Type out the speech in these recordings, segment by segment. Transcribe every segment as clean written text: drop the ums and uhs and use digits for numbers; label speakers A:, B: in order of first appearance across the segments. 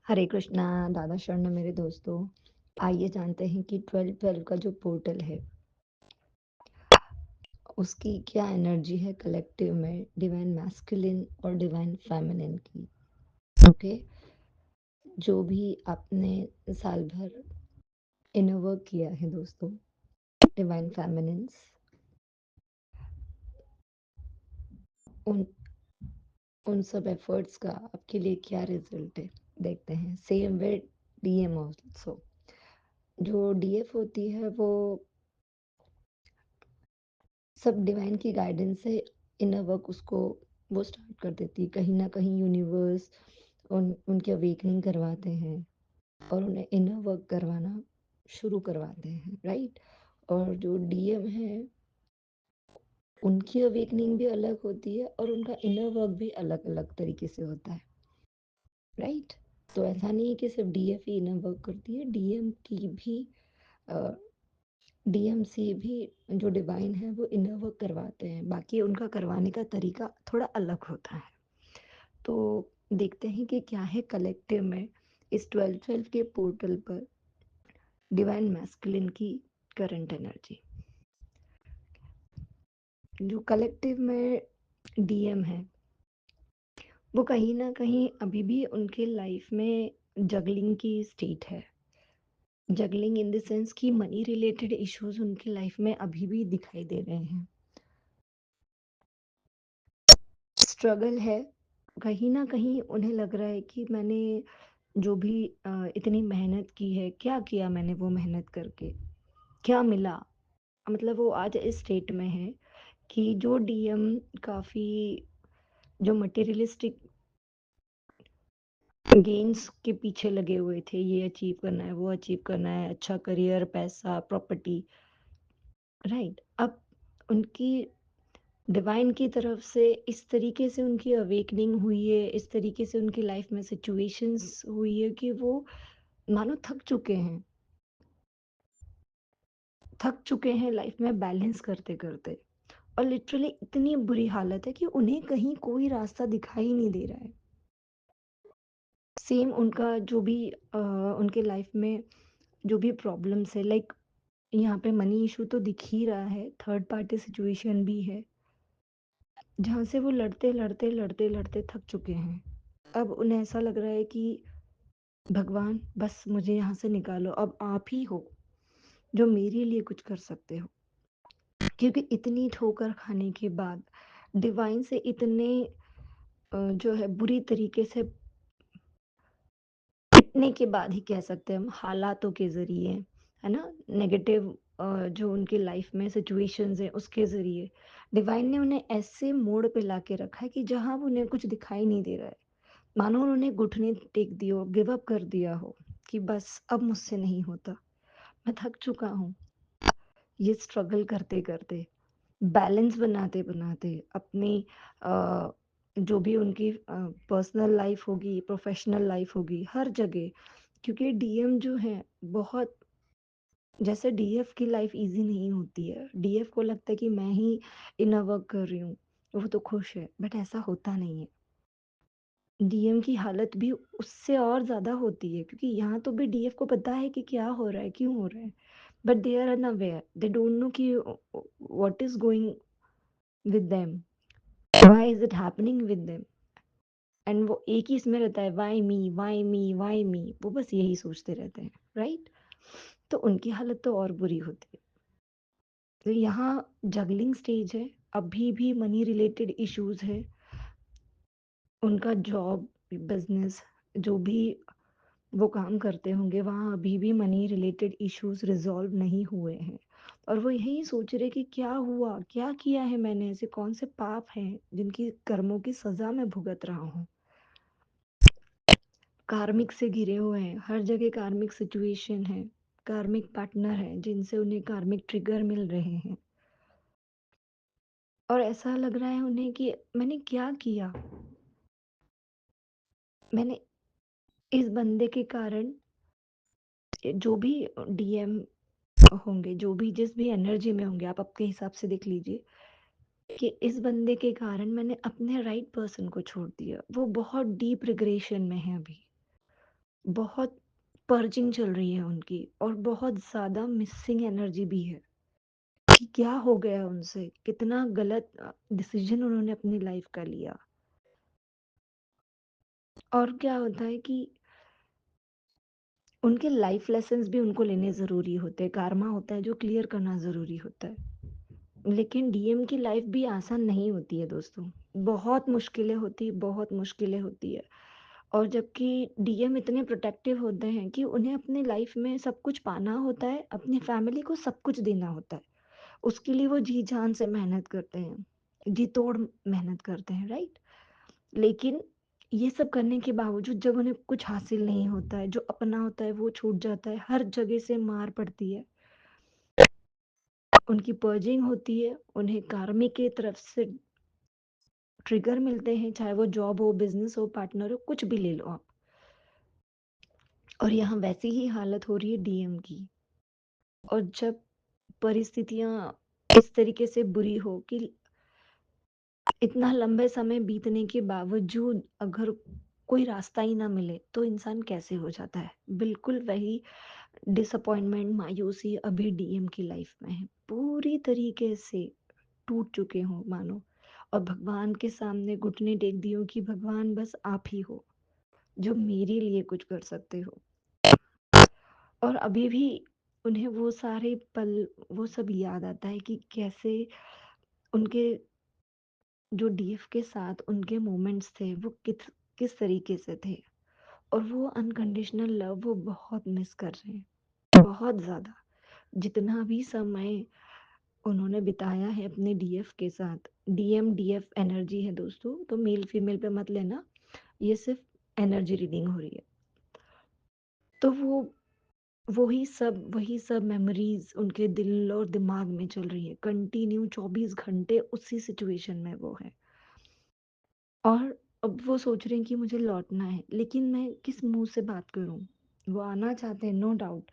A: हरे कृष्णा, दादा शरण मेरे दोस्तों। आइए जानते हैं कि 12-12 का जो पोर्टल है, उसकी क्या एनर्जी है कलेक्टिव में डिवाइन मैस्कुलिन और डिवाइन फेमिनिन की। ओके, जो भी आपने साल भर इनर वर्क किया है दोस्तों, डिवाइन फेमिनिन्स, उन उन सब एफर्ट्स का आपके लिए क्या रिजल्ट है, देखते हैं। सेम वे डीएम ऑल्सो, जो डीएफ होती है वो सब डिवाइन की गाइडेंस से इनर वर्क उसको वो स्टार्ट कर देती है। कहीं ना कहीं यूनिवर्स उनकी अवेकनिंग करवाते हैं और उन्हें इनर वर्क करवाना शुरू करवाते हैं, राइट। और जो डीएम है, उनकी अवेकनिंग भी अलग होती है और उनका इनर वर्क भी अलग अलग तरीके से होता है, राइट। तो ऐसा नहीं है कि सिर्फ डीएफ ही इनर वर्क करती है, डीएम की भी डीएमसी भी जो डिवाइन है वो इनर वर्क करवाते हैं, बाकी उनका करवाने का तरीका थोड़ा अलग होता है। तो देखते हैं कि क्या है कलेक्टिव में इस 12-12 के पोर्टल पर डिवाइन मैस्कुलिन की करंट एनर्जी। जो कलेक्टिव में डीएम है, वो कहीं ना कहीं अभी भी उनके लाइफ में जगलिंग की स्टेट है। जगलिंग इन द सेंस कि मनी रिलेटेड इश्यूज उनकी लाइफ में अभी भी दिखाई दे रहे हैं। स्ट्रगल है, कहीं ना कहीं उन्हें लग रहा है कि मैंने जो भी इतनी मेहनत की है, क्या किया मैंने वो मेहनत करके, क्या मिला। मतलब वो आज इस स्टेट में है कि जो डीएम काफ़ी जो मटेरियलिस्टिक गेन्स के पीछे लगे हुए थे, ये अचीव करना है, वो अचीव करना है, अच्छा करियर, पैसा, प्रॉपर्टी, राइट। अब उनकी डिवाइन की तरफ से इस तरीके से उनकी अवेकनिंग हुई है, इस तरीके से उनकी लाइफ में सिचुएशंस हुई है कि वो मानो थक चुके हैं लाइफ में बैलेंस करते करते। और लिटरली इतनी बुरी हालत है कि उन्हें कहीं कोई रास्ता दिखाई नहीं दे रहा है। सेम उनका जो भी उनके लाइफ में जो भी प्रॉब्लम्स है, लाइक यहाँ पे मनी इशू तो दिख ही रहा है, थर्ड पार्टी सिचुएशन भी है, जहाँ से वो लड़ते लड़ते लड़ते लड़ते थक चुके हैं। अब उन्हें ऐसा लग रहा है कि भगवान बस मुझे यहाँ से निकालो, अब आप ही हो जो मेरे लिए कुछ कर सकते हो। क्योंकि इतनी ठोकर खाने के बाद डिवाइन से इतने जो है बुरी तरीके से पिटने के बाद ही कह सकते हैं हम, हालातों के ज़रिए, है ना? नेगेटिव जो उनकी लाइफ में सिचुएशंस हैं उसके ज़रिए डिवाइन ने उन्हें ऐसे मोड़ पे लाके रखा है कि जहाँ अब उन्हें कुछ दिखाई नहीं दे रहा है। मानो उन्होंने घुटने टेक दिए हो, गिव अप कर दिया हो कि बस अब मुझसे नहीं होता। मैं थक चुका हूँ ये स्ट्रगल करते-करते, बैलेंस बनाते-बनाते अपनी जो भी उनकी पर्सनल लाइफ होगी, प्रोफेशनल लाइफ होगी, हर जगह। क्योंकि डीएम जो है बहुत, जैसे डीएफ की लाइफ इजी नहीं होती है, डीएफ को लगता है कि मैं ही इनर वर्क कर रही हूँ, वो तो खुश है, बट ऐसा होता नहीं है। डीएम की हालत भी उससे और ज़्यादा होती है, क्योंकि यहाँ तो भी डीएफ को पता है कि क्या हो रहा है, क्यों हो रहा है, but they are unaware, they don't know कि what is going with them, why is it happening with them. And वो एक ही इसमें रहता है, why me why me why me, वो बस यही सोचते रहते हैं, राइट। तो उनकी हालत तो और बुरी होती है। तो यहाँ जगलिंग स्टेज है, अभी भी मनी रिलेटेड इश्यूज है, उनका जॉब, बिजनेस, जो भी वो काम करते होंगे वहाँ अभी भी मनी रिलेटेड इश्यूज रिजॉल्व नहीं हुए हैं। और वो यही सोच रहे कि क्या हुआ, क्या किया है मैंने, ऐसे कौन से पाप हैं जिनकी कर्मों की सजा मैं भुगत रहा हूँ। कार्मिक से घिरे हुए हैं, हर जगह कार्मिक सिचुएशन है, कार्मिक पार्टनर है जिनसे उन्हें कार्मिक ट्रिगर मिल रहे हैं। और ऐसा लग रहा है उन्हें कि मैंने क्या किया, मैंने इस बंदे के कारण, जो भी डीएम होंगे, जो भी जिस भी एनर्जी में होंगे, आप आपके हिसाब से देख लीजिए, कि इस बंदे के कारण मैंने अपने राइट पर्सन को छोड़ दिया। वो बहुत डीप रिग्रेशन में है अभी, बहुत पर्जिंग चल रही है उनकी और बहुत ज़्यादा मिसिंग एनर्जी भी है कि क्या हो गया उनसे, कितना गलत डिसीजन उन्होंने अपनी लाइफ का लिया। और क्या होता है कि उनके लाइफ लेसन्स भी उनको लेने ज़रूरी होते हैं, कारमा होता है जो क्लियर करना ज़रूरी होता है। लेकिन डीएम की लाइफ भी आसान नहीं होती है दोस्तों, बहुत मुश्किलें होती है। और जबकि डीएम इतने प्रोटेक्टिव होते हैं कि उन्हें अपनी लाइफ में सब कुछ पाना होता है, अपनी फैमिली को सब कुछ देना होता है। उसके लिए वो जी जान से मेहनत करते हैं, जी तोड़ मेहनत करते हैं, राइट? लेकिन ये सब करने के बावजूद जब उन्हें कुछ हासिल नहीं होता है, जो अपना होता है वो छूट जाता है, हर जगह से मार पड़ती है, उनकी पर्जिंग होती है, उन्हें कार्मिक की तरफ से ट्रिगर मिलते हैं, चाहे वो जॉब हो, बिजनेस हो, पार्टनर हो, कुछ भी ले लो आप। और यहाँ वैसी ही हालत हो रही है डीएम की। और जब परिस्थितियां इस तरीके से बुरी हो कि इतना लंबे समय बीतने के बावजूद अगर कोई रास्ता ही ना मिले तो इंसान कैसे हो जाता है। बिल्कुल वही डिसअपॉइंटमेंट, मायूसी अभी डीएम की लाइफ में है, पूरी तरीके से टूट चुके हों मानो, और भगवान के सामने घुटने टेक दियो कि भगवान बस आप ही हो जो मेरे लिए कुछ कर सकते हो। और अभी भी उन्हें वो सारे पल, वो सब याद आता है कि कैसे उनके जो डीएफ के साथ उनके मोमेंट्स थे वो किस तरीके से थे। और वो अनकंडीशनल लव वो बहुत मिस कर रहे हैं, बहुत ज़्यादा। जितना भी समय उन्होंने बिताया है अपने डीएफ के साथ, डीएम डीएफ एनर्जी है दोस्तों, तो मेल फीमेल पे मत लेना, ये सिर्फ एनर्जी रीडिंग हो रही है। तो वही सब मेमोरीज उनके दिल और दिमाग में चल रही है, कंटिन्यू 24 घंटे उसी सिचुएशन में वो है। और अब वो सोच रहे हैं कि मुझे लौटना है, लेकिन मैं किस मुंह से बात करूं। वो आना चाहते हैं, नो डाउट,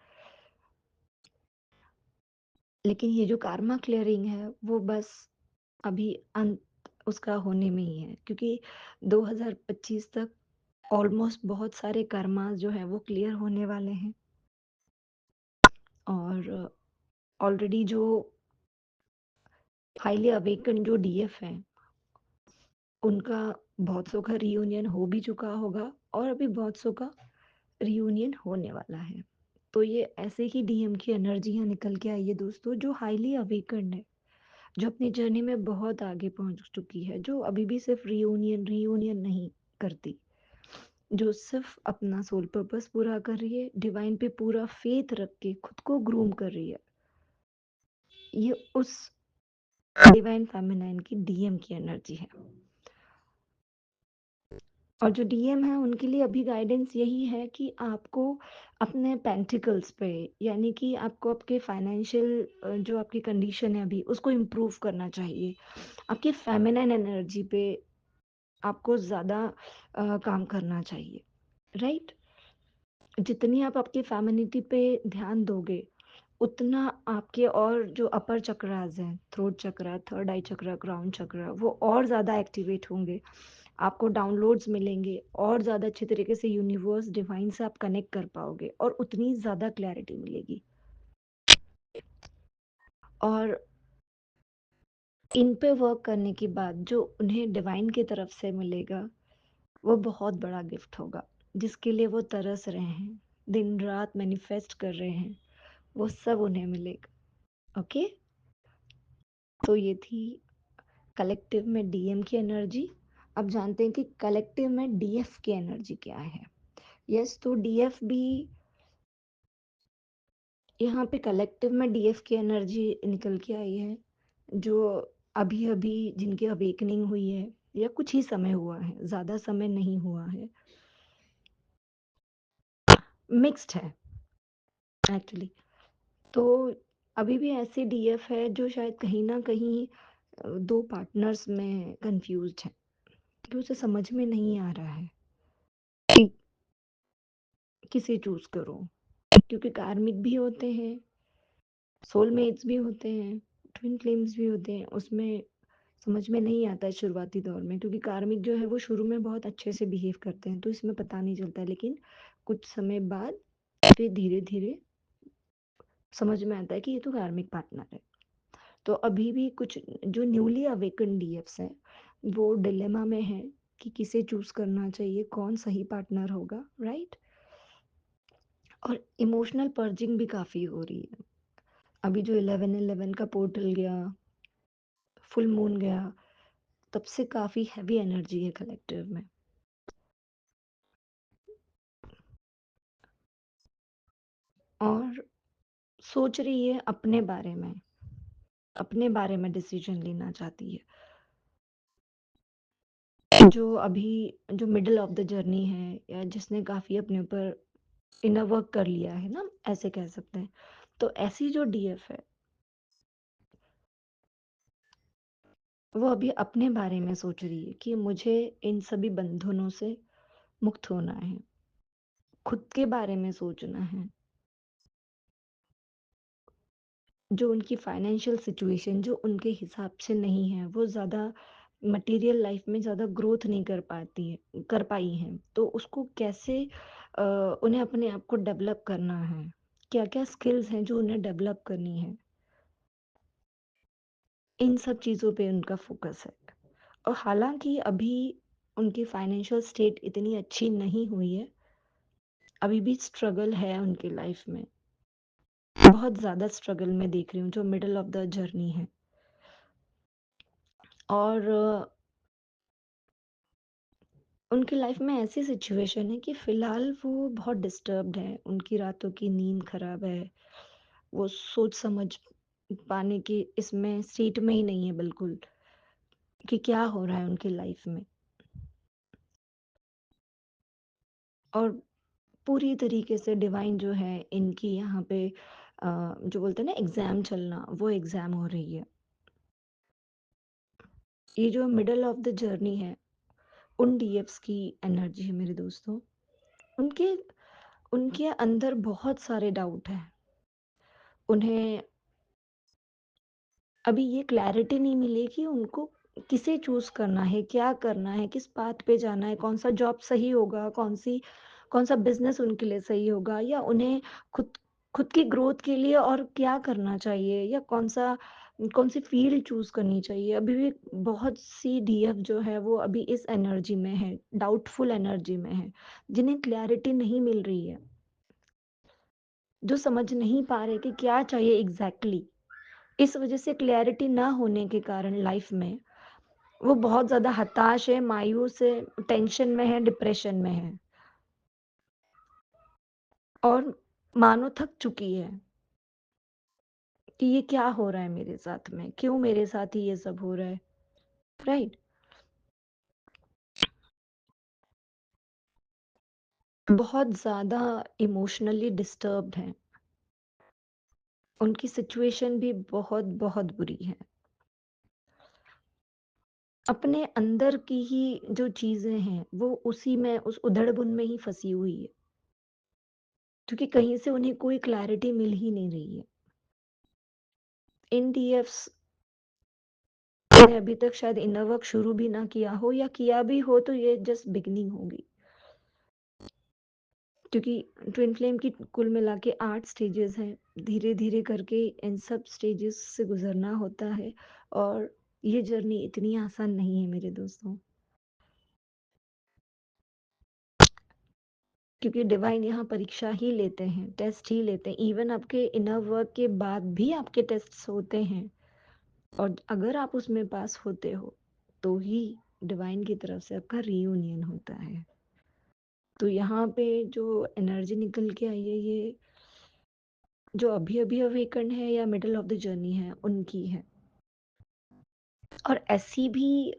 A: लेकिन ये जो कार्मा क्लियरिंग है वो बस अभी अंत उसका होने में ही है, क्योंकि 2025 तक ऑलमोस्ट बहुत सारे कर्मास जो है वो क्लियर होने वाले हैं। और ऑलरेडी जो हाईली अवेकन जो डीएफ हैं उनका बहुत सौ का रियूनियन हो भी चुका होगा, और अभी बहुत सौ का रियूनियन होने वाला है। तो ये ऐसे ही डीएम की एनर्जियां निकल के आई है दोस्तों, जो हाईली अवेकन्ड है, जो अपनी जर्नी में बहुत आगे पहुंच चुकी है, जो अभी भी सिर्फ रियूनियन रियूनियन नहीं करती, जो सिर्फ अपना सोल पर्पस पूरा कर रही है, डिवाइन पे पूरा फेथ रख के खुद को ग्रूम कर रही है। ये उस डिवाइन फेमिनाइन की डीएम की एनर्जी है। और जो डीएम है उनके लिए अभी गाइडेंस यही है कि आपको अपने पेंटिकल्स पे, यानी कि आपको आपके फाइनेंशियल जो आपकी कंडीशन है अभी उसको इम्प्रूव करना चाहिए। आपकी फेमिनाइन एनर्जी पे आपको ज़्यादा काम करना चाहिए, राइट? जितनी आप आपकी फेमिनिटी पे ध्यान दोगे उतना आपके और जो अपर चक्रास हैं, थ्रोट चक्रा, थर्ड आई चक्रा, क्राउन चक्रा, वो और ज़्यादा एक्टिवेट होंगे। आपको डाउनलोड्स मिलेंगे और ज़्यादा अच्छे तरीके से यूनिवर्स डिवाइन से आप कनेक्ट कर पाओगे और उतनी ज़्यादा क्लैरिटी मिलेगी। और इन पे वर्क करने के बाद जो उन्हें डिवाइन की तरफ से मिलेगा वो बहुत बड़ा गिफ्ट होगा, जिसके लिए वो तरस रहे हैं, दिन रात मैनिफेस्ट कर रहे हैं, वो सब उन्हें मिलेगा। ओके, तो ये थी कलेक्टिव में डीएम की एनर्जी। अब जानते हैं कि कलेक्टिव में डीएफ की एनर्जी क्या है। यस, तो डीएफ भी यहाँ पे कलेक्टिव में डीएफ की एनर्जी निकल के आई है, जो अभी अभी जिनकी अवेकनिंग हुई है या कुछ ही समय हुआ है, ज़्यादा समय नहीं हुआ है, मिक्स्ड है एक्चुअली। तो अभी भी ऐसी डीएफ है जो शायद कहीं ना कहीं दो पार्टनर्स में कंफ्यूज्ड है, कि उसे समझ में नहीं आ रहा है कि किसे चूज करो, क्योंकि कार्मिक भी होते हैं, सोलमेट्स भी होते हैं, ट्विन फ्लेम्स भी होते हैं, उसमें समझ में नहीं आता है शुरुआती दौर में, क्योंकि कार्मिक जो है वो शुरू में बहुत अच्छे से बिहेव करते हैं, तो इसमें पता नहीं चलता है, लेकिन कुछ समय बाद फिर धीरे-धीरे समझ में आता है कि ये तो कार्मिक पार्टनर है। तो अभी भी कुछ जो न्यूली अवेकन डीएफ्स हैं, वो डिलेमा में हैं कि किसे चूज़ करना चाहिए, कौन सही पार्टनर होगा, राइट? और इमोशनल पर्जिंग भी काफ़ी हो रही है। अभी जो 11/11 का पोर्टल गया, फुल मून गया, तब से काफ़ी हेवी एनर्जी है कलेक्टिव में। और सोच रही है अपने बारे में डिसीजन लेना चाहती है। जो अभी जो मिडल ऑफ द जर्नी है, या जिसने काफ़ी अपने ऊपर इनर वर्क कर लिया है ना, ऐसे कह सकते हैं। तो ऐसी जो डीएफ है, वो अभी अपने बारे में सोच रही है कि मुझे इन सभी बंधनों से मुक्त होना है, खुद के बारे में सोचना है। जो उनकी फाइनेंशियल सिचुएशन जो उनके हिसाब से नहीं है, वो ज़्यादा मटेरियल लाइफ में ज़्यादा ग्रोथ नहीं कर पाई हैं, तो उसको कैसे उन्हें अपने आप को डेवलप करना है, क्या क्या स्किल्स हैं जो उन्हें डेवलप करनी है, इन सब चीज़ों पे उनका फोकस है। और हालांकि अभी उनकी फाइनेंशियल स्टेट इतनी अच्छी नहीं हुई है, अभी भी स्ट्रगल है उनकी लाइफ में, बहुत ज़्यादा स्ट्रगल में देख रही हूँ जो मिडल ऑफ द जर्नी है। और उनकी लाइफ में ऐसी सिचुएशन है कि फ़िलहाल वो बहुत डिस्टर्ब्ड हैं, उनकी रातों की नींद खराब है, वो सोच समझ पाने की इसमें स्टेट में ही नहीं है बिल्कुल, कि क्या हो रहा है उनकी लाइफ में। और पूरी तरीके से डिवाइन जो है इनकी यहाँ पे जो बोलते हैं ना एग्ज़ाम चलना, वो एग्ज़ाम हो रही है। ये जो मिडल ऑफ द जर्नी है, उन डीएफ्स की एनर्जी है मेरे दोस्तों। उनके उनके अंदर बहुत सारे डाउट हैं। उन्हें अभी ये क्लैरिटी नहीं मिली कि उनको किसे चूज़ करना है, क्या करना है, किस पाथ पे जाना है, कौन-सा जॉब सही होगा, कौन-सा बिज़नेस उनके लिए सही होगा, या उन्हें खुद खुद की ग्रोथ के लिए और क्या करना चाहिए, या कौन-सी फ़ील्ड चूज़ करनी चाहिए। अभी भी बहुत सी डीएफ जो है वो अभी इस एनर्जी में है, डाउटफुल एनर्जी में है, जिन्हें क्लैरिटी नहीं मिल रही है, जो समझ नहीं पा रहे कि क्या चाहिए एग्ज़ैक्टली। इस वजह से क्लैरिटी ना होने के कारण लाइफ में वो बहुत ज़्यादा हताश है, मायूस है, टेंशन में है, डिप्रेशन में है, और मानो थक चुकी है कि ये क्या हो रहा है मेरे साथ में, क्यों मेरे साथ ही ये सब हो रहा है, राइट? बहुत ज़्यादा इमोशनली डिस्टर्ब्ड हैं, उनकी सिचुएशन भी बहुत बहुत बुरी है। अपने अंदर की ही जो चीज़ें हैं वो उसी में, उस उधड़-बुन में ही फंसी हुई है, क्योंकि कहीं से उन्हें कोई क्लैरिटी मिल ही नहीं रही है। इन डीएफ्स ने अभी तक शायद इनर वर्क शुरू भी ना किया हो, या किया भी हो तो ये जस्ट बिगिनिंग होगी, क्योंकि ट्विन फ्लेम की कुल मिला के 8 स्टेजेस हैं। धीरे धीरे करके इन सब स्टेजेस से गुजरना होता है, और ये जर्नी इतनी आसान नहीं है मेरे दोस्तों, क्योंकि डिवाइन यहाँ परीक्षा ही लेते हैं, टेस्ट ही लेते हैं। इवन आपके इनर वर्क के बाद भी आपके टेस्ट्स होते हैं, और अगर आप उसमें पास होते हो तो ही डिवाइन की तरफ से आपका रीयूनियन होता है। तो यहाँ पे जो एनर्जी निकल के आई है, ये जो अभी अभी अवेकन है या मिडल ऑफ द जर्नी है, उनकी है। और ऐसी भी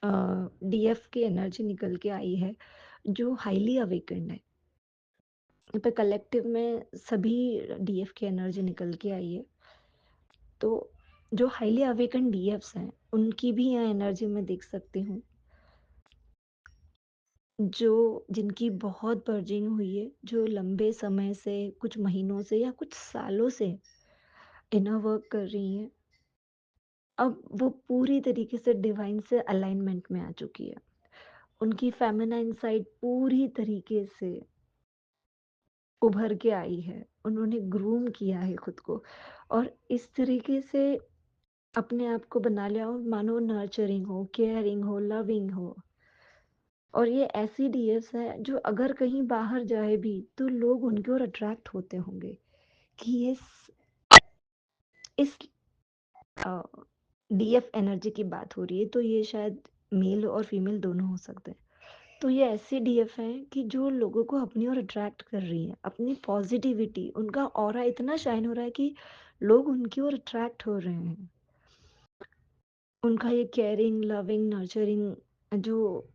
A: डीएफ की एनर्जी निकल के आई है जो हाईली अवेकन्ड है। यहाँ पे कलेक्टिव में सभी डीएफ की एनर्जी निकल के आई है। तो जो हाईली अवेकन डीएफ्स हैं, उनकी भी यहाँ एनर्जी में देख सकती हूँ, जो जिनकी बहुत पर्जिंग हुई है, जो लंबे समय से, कुछ महीनों से या कुछ सालों से इनर वर्क कर रही हैं, अब वो पूरी तरीके से डिवाइन से अलाइनमेंट में आ चुकी है। उनकी फेमिनाइन साइड पूरी तरीके से उभर के आई है। उन्होंने ग्रूम किया है खुद को और इस तरीके से अपने आप को बना लिया हो मानो नर्चरिंग हो, केयरिंग हो, लविंग हो। और ये ऐसी डीएस है जो अगर कहीं बाहर जाए भी तो लोग उनकी ओर अट्रैक्ट होते होंगे कि ये इस डीएफ एनर्जी की बात हो रही है तो ये शायद मेल और फीमेल दोनों हो सकते हैं। तो ये ऐसी डीएफ हैं कि जो लोगों को अपनी ओर अट्रैक्ट कर रही है, अपनी पॉजिटिविटी, उनका ऑरा इतना शाइन हो रहा है कि लोग उनकी ओर अट्रैक्ट हो रहे हैं। उनका ये केयरिंग, लविंग, नर्चरिंग जो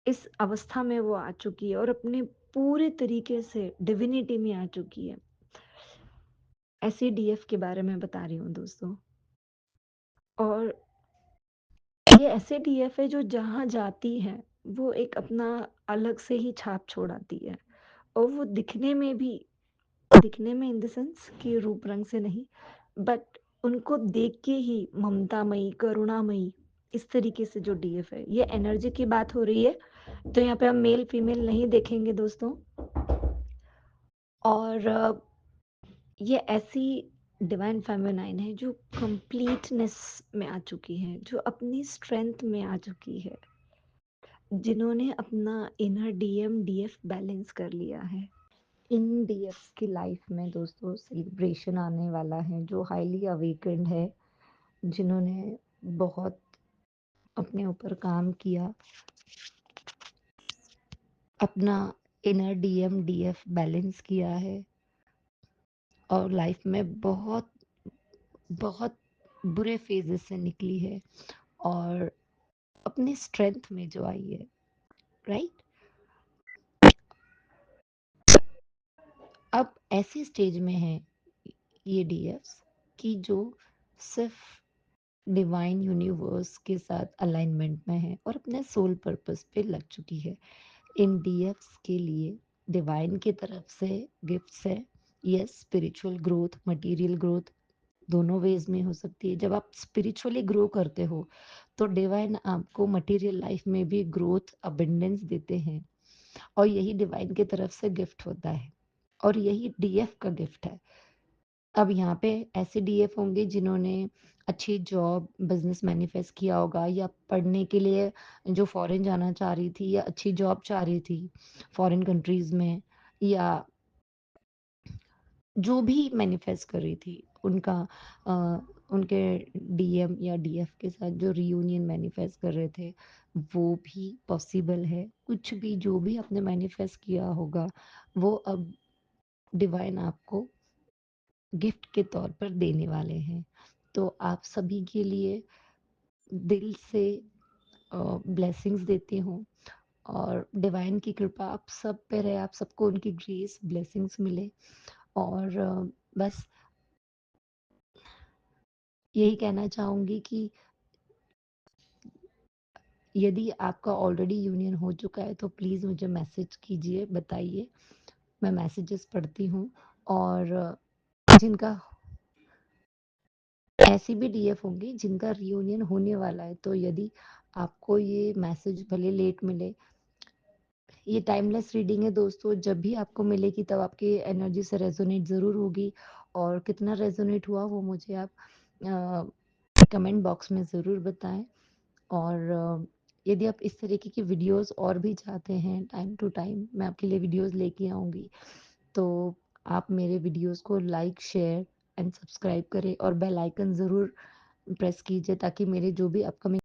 A: इस अवस्था में वो आ चुकी है और अपने पूरे तरीके से डिविनिटी में आ चुकी है। ऐसी डीएफ के बारे में बता रही हूँ दोस्तों। और ये ऐसे डीएफ है जो जहाँ जाती है वो एक अपना अलग से ही छाप छोड़ाती है और वो दिखने में इन द सेंस कि रूप रंग से नहीं, बट उनको देख के ही ममतामयी, करुणामयी, इस तरीके से जो डीएफ है, ये एनर्जी की बात हो रही है। तो यहाँ पे हम मेल फीमेल नहीं देखेंगे दोस्तों। और ये ऐसी डिवाइन फेमिनाइन है जो कंप्लीटनेस में आ चुकी है, जो अपनी स्ट्रेंथ में आ चुकी है, जिन्होंने अपना इनर डीएम डीएफ बैलेंस कर लिया है। इन डीएफ की लाइफ में दोस्तों सेलिब्रेशन आने वाला है, जो हाईली अवेकेंड है, जिन्होंने बहुत अपने ऊपर काम किया, अपना इनर डीएम डीएफ बैलेंस किया है और लाइफ में बहुत बहुत बुरे फेजेस से निकली है और अपनी स्ट्रेंथ में जो आई है, राइट। अब ऐसे स्टेज में है ये डीएफ्स कि जो सिर्फ डिवाइन यूनिवर्स के साथ अलाइनमेंट में है और अपने सोल पर्पस पे लग चुकी है। इन डीएफ्स के लिए डिवाइन की तरफ से गिफ्ट्स है। Yes, spiritual growth, material growth दोनों वेज में हो सकती है। जब आप स्पिरिचुअली ग्रो करते हो तो डिवाइन आपको मटेरियल लाइफ में भी ग्रोथ, अबंडेंस देते हैं और यही डिवाइन की तरफ से गिफ्ट होता है और यही डीएफ का गिफ्ट है। अब यहाँ पे ऐसे डीएफ होंगे जिन्होंने अच्छी जॉब, बिजनेस मैनिफेस्ट किया होगा या पढ़ने के लिए जो फॉरेन जाना चाह रही थी या अच्छी जॉब चाह रही थी फॉरेन कंट्रीज में, या जो भी मैनिफेस्ट कर रही थी उनका अ, उनके डीएम या डीएफ के साथ जो रियूनियन मैनिफेस्ट कर रहे थे वो भी पॉसिबल है। कुछ भी जो भी आपने मैनिफेस्ट किया होगा वो अब डिवाइन आपको गिफ्ट के तौर पर देने वाले हैं। तो आप सभी के लिए दिल से ब्लेसिंग्स देती हूँ और डिवाइन की कृपा आप सब पे रहे, आप सबको उनकी ग्रेस ब्लेसिंग्स मिले। और बस यही कहना चाहूँगी कि यदि आपका ऑलरेडी यूनियन हो चुका है तो प्लीज़ मुझे मैसेज कीजिए, बताइए। मैं मैसेजेस पढ़ती हूँ। और जिनका ऐसी भी डीएफ होंगी जिनका रियूनियन होने वाला है, तो यदि आपको ये मैसेज भले लेट मिले, ये टाइमलेस रीडिंग है दोस्तों, जब भी आपको मिलेगी तब आपकी एनर्जी से रेजोनेट ज़रूर होगी। और कितना रेजोनेट हुआ वो मुझे आप कमेंट बॉक्स में ज़रूर बताएं। और यदि आप इस तरीके की वीडियोस और भी चाहते हैं, टाइम टू टाइम मैं आपके लिए वीडियोस लेके आऊँगी, तो आप मेरे वीडियोस को लाइक, शेयर एंड सब्सक्राइब करें और बेल आइकन ज़रूर प्रेस कीजिए ताकि मेरे जो भी अपकमिंग